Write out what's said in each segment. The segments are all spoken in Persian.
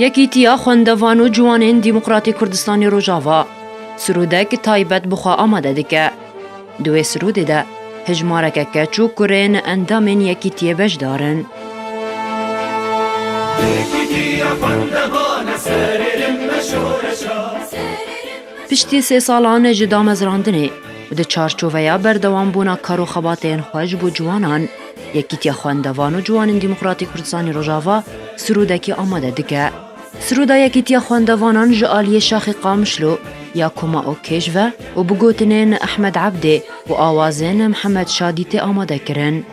یکیتیا خوندوان و جوانین دموکراتی کردستانی روجاوا سرودک تایبت بخوا آماده دکه. دوی سروده ده هجمارک کچو کرین اندامین یکیتیه بش دارن. پشتی 3 سالان جدا مزراندنه و ده چارچوبه بردوان بونا کارو خباتین خوش بو جوانان یکیتیا خوندوان و جوانین دموکراتی کردستانی روجاوا سرودکی آماده دکه. سرودا یکیتیا خوندوانان جعالی شاخ قامشلو یا کما او کشوه و بگوتنین احمد عبده و آوازین محمد شادیت آماده کرن.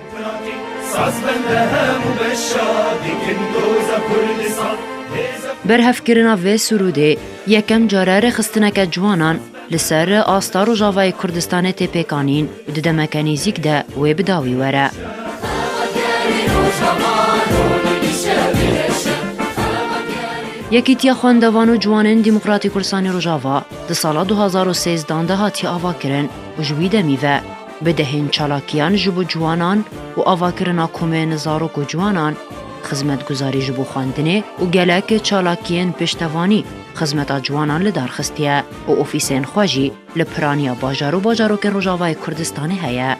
برهف کرنا و سروده یکم جارار خستنک جوانان لسر آستا روجاوای کردستان تپیکانین و ده مکانیزیک ده و بداوی وره. یکیتیا خوندوان و جوانین دموکراتی کردستانی روجاوا ده سالا 2013 ده هاتی آوا کرن و جوی دمیوه بدهین چالاکیان جبو جوانان و آوا کرنا کمه نزاروک و جوانان خدمت گزاری جبو خواندنه و گلک چالاکیان پشتوانی خدمت جوانان لدارخستیه و اوفیسین خواجی لپرانیا باجارو که روجاوای کردستانی هیه.